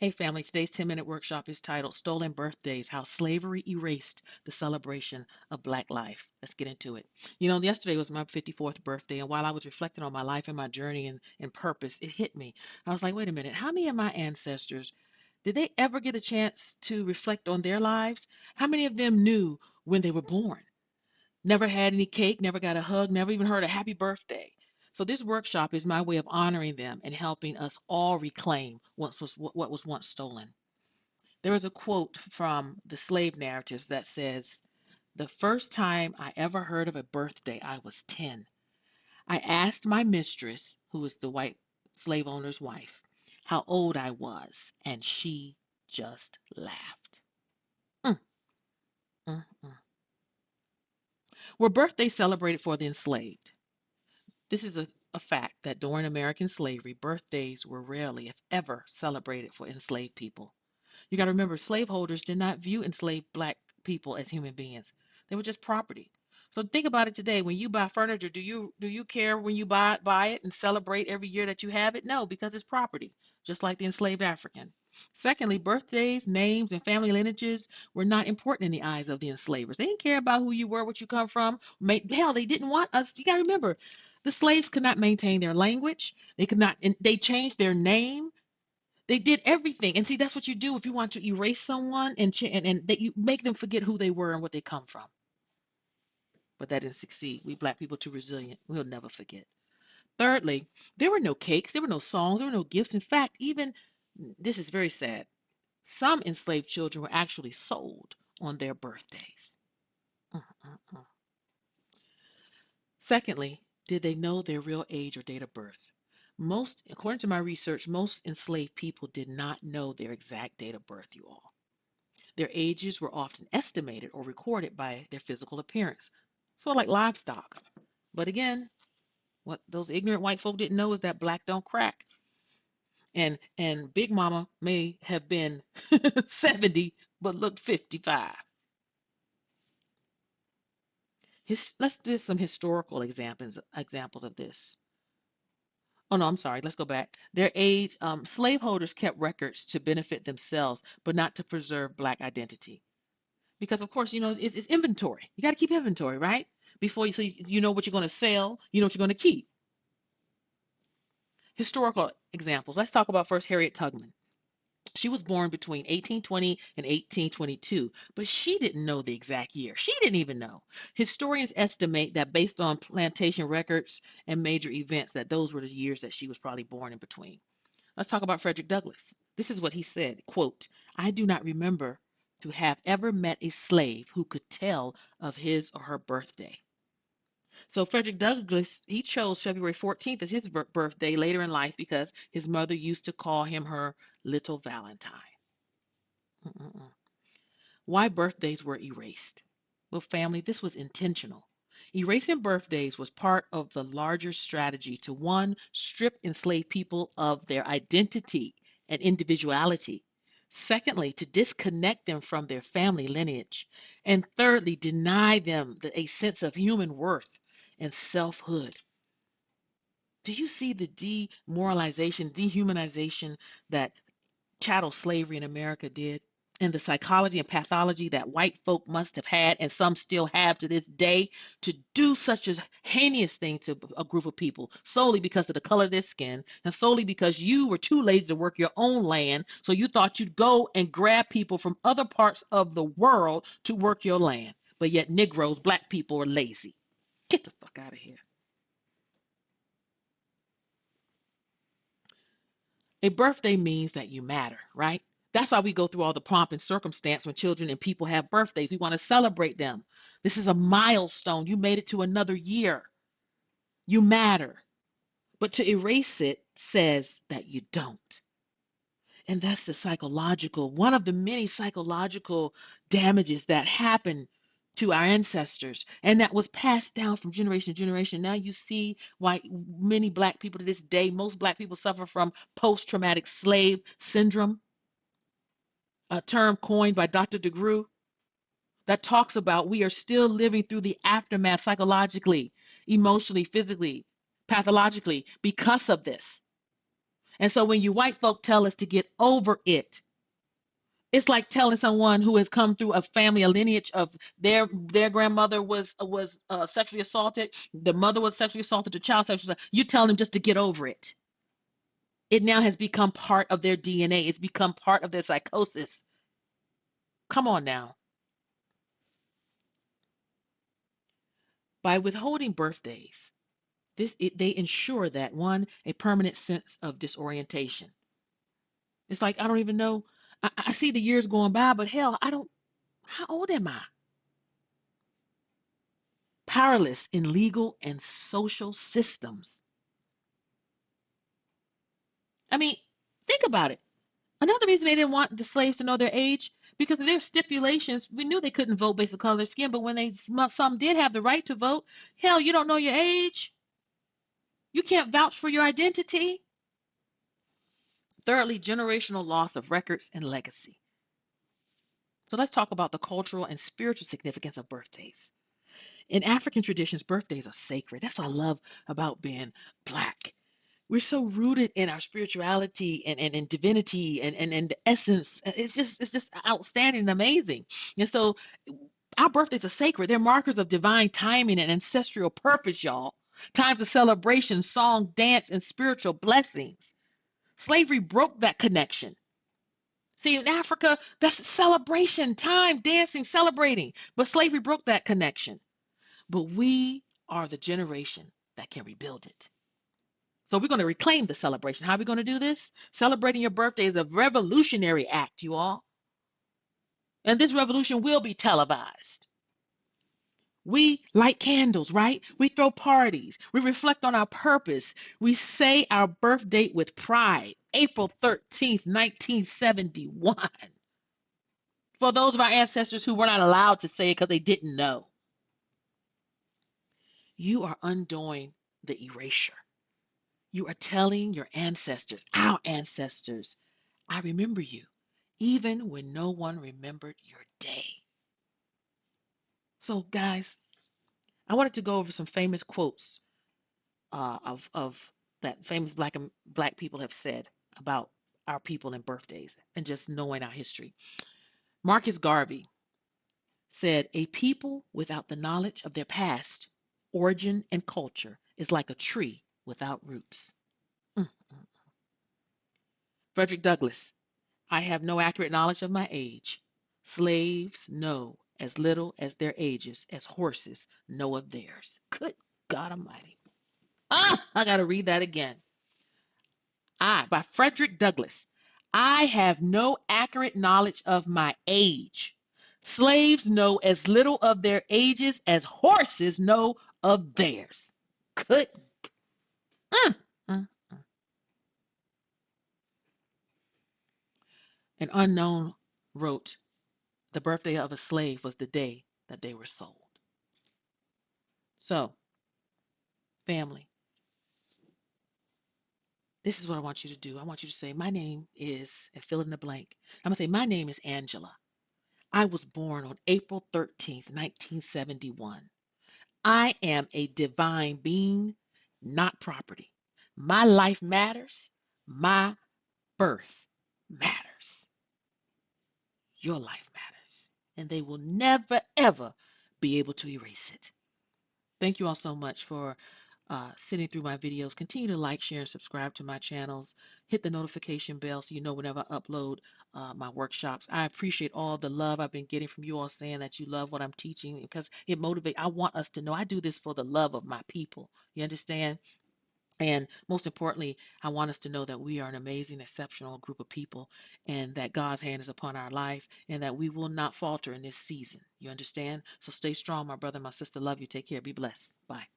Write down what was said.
Hey family, today's 10-minute workshop is titled Stolen Birthdays: How Slavery Erased the Celebration of Black Life. Let's get into it. Yesterday was my 54th birthday, and while I was reflecting on my life and my journey and purpose, it hit me. I was like, wait a minute, how many of my ancestors did they ever get a chance to reflect on their lives? How many of them knew when they were born? Never had any cake, never got a hug, never even heard a happy birthday. So this workshop is my way of honoring them and helping us all reclaim what was once stolen. There is a quote from the slave narratives that says, "The first time I ever heard of a birthday, I was 10. I asked my mistress, who was the white slave owner's wife, how old I was, and she just laughed." Mm, mm, mm. Were birthdays celebrated for the enslaved? This is a fact that during American slavery, birthdays were rarely, if ever, celebrated for enslaved people. You got to remember, slaveholders did not view enslaved black people as human beings. They were just property. So think about it today. When you buy furniture, do you care when you buy it and celebrate every year that you have it? No, because it's property, just like the enslaved African. Secondly, birthdays, names, and family lineages were not important in the eyes of the enslavers. They didn't care about who you were, what you come from. Hell, they didn't want us. You got to remember, the slaves could not maintain their language. They could not. They changed their name. They did everything. And see, that's what you do if you want to erase someone and that you make them forget who they were and what they come from. But that didn't succeed. We black people too resilient. We'll never forget. Thirdly, there were no cakes, there were no songs, there were no gifts. In fact, even this is very sad. Some enslaved children were actually sold on their birthdays. Mm, mm, mm. Secondly, did they know their real age or date of birth? Most, according to my research, most enslaved people did not know their exact date of birth, you all. Their ages were often estimated or recorded by their physical appearance, sort of like livestock. But again, what those ignorant white folk didn't know is that black don't crack. And Big Mama may have been 70 but looked 55. Let's do some historical examples of this. Oh no, I'm sorry. Let's go back. Their age, slaveholders kept records to benefit themselves, but not to preserve black identity. Because of course, it's inventory. You got to keep inventory, right? Before you know what you're going to sell, you know what you're going to keep. Historical examples. Let's talk about first Harriet Tubman. She was born between 1820 and 1822, but she didn't know the exact year. She didn't even know. Historians estimate that based on plantation records and major events, that those were the years that she was probably born in between. Let's talk about Frederick Douglass. This is what he said, quote, "I do not remember to have ever met a slave who could tell of his or her birthday." So Frederick Douglass, he chose February 14th as his birthday later in life because his mother used to call him her little Valentine. Mm-mm-mm. Why birthdays were erased? Well, family, this was intentional. Erasing birthdays was part of the larger strategy to one, strip enslaved people of their identity and individuality. Secondly, to disconnect them from their family lineage. And thirdly, deny them a sense of human worth and selfhood. Do you see the demoralization, dehumanization that chattel slavery in America did? And the psychology and pathology that white folk must have had, and some still have to this day, to do such a heinous thing to a group of people solely because of the color of their skin, and solely because you were too lazy to work your own land, so you thought you'd go and grab people from other parts of the world to work your land. But yet, Negroes, black people, are lazy. Get the fuck out of here. A birthday means that you matter, right? That's why we go through all the pomp and circumstance when children and people have birthdays. We want to celebrate them. This is a milestone. You made it to another year. You matter. But to erase it says that you don't. And that's the psychological, one of the many psychological damages that happened to our ancestors and that was passed down from generation to generation. Now you see why many black people to this day, most black people suffer from post-traumatic slave syndrome, a term coined by Dr. DeGruy that talks about we are still living through the aftermath psychologically, emotionally, physically, pathologically because of this. And so when you white folk tell us to get over it, it's like telling someone who has come through a family, a lineage of their grandmother was sexually assaulted, the mother was sexually assaulted, the child sexually assaulted. You tell them just to get over it. It now has become part of their DNA. It's become part of their psychosis. Come on now. By withholding birthdays, they ensure that one, a permanent sense of disorientation. It's like I don't even know. I see the years going by, but hell, I don't. How old am I? Powerless in legal and social systems. I mean, think about it. Another reason they didn't want the slaves to know their age, because of their stipulations, we knew they couldn't vote based on color of their skin. But when some did have the right to vote, hell, you don't know your age. You can't vouch for your identity. Thirdly, generational loss of records and legacy. So let's talk about the cultural and spiritual significance of birthdays. In African traditions, birthdays are sacred. That's what I love about being Black. We're so rooted in our spirituality and divinity and the essence. It's just outstanding and amazing. And so our birthdays are sacred. They're markers of divine timing and ancestral purpose, y'all. Times of celebration, song, dance, and spiritual blessings. Slavery broke that connection. See, in Africa, that's celebration, time, dancing, celebrating. But slavery broke that connection. But we are the generation that can rebuild it. So we're going to reclaim the celebration. How are we going to do this? Celebrating your birthday is a revolutionary act, you all. And this revolution will be televised. We light candles, right? We throw parties. We reflect on our purpose. We say our birth date with pride. April 13th, 1971. For those of our ancestors who were not allowed to say it because they didn't know. You are undoing the erasure. You are telling your ancestors, our ancestors, I remember you, even when no one remembered your day. So, guys, I wanted to go over some famous quotes of that famous black people have said about our people and birthdays and just knowing our history. Marcus Garvey said, "A people without the knowledge of their past, origin, and culture is like a tree without roots." Mm. Frederick Douglass, "I have no accurate knowledge of my age. Slaves know as little as their ages as horses know of theirs." Good God Almighty. I got to read that again. By Frederick Douglass. "I have no accurate knowledge of my age. Slaves know as little of their ages as horses know of theirs." Good. Mm, mm. An unknown wrote, "The birthday of a slave was the day that they were sold." So, family, this is what I want you to do. I want you to say, "My name is," and fill in the blank. I'm going to say, "My name is Angela. I was born on April 13th, 1971. I am a divine being, not property. My life matters. My birth matters. Your life matters." And they will never, ever be able to erase it. Thank you all so much for sitting through my videos. Continue to like, share, and subscribe to my channels. Hit the notification bell so you know whenever I upload my workshops. I appreciate all the love I've been getting from you all saying that you love what I'm teaching because it motivates. I want us to know I do this for the love of my people. You understand? And most importantly, I want us to know that we are an amazing, exceptional group of people and that God's hand is upon our life and that we will not falter in this season. You understand? So stay strong, my brother, my sister. Love you. Take care. Be blessed. Bye.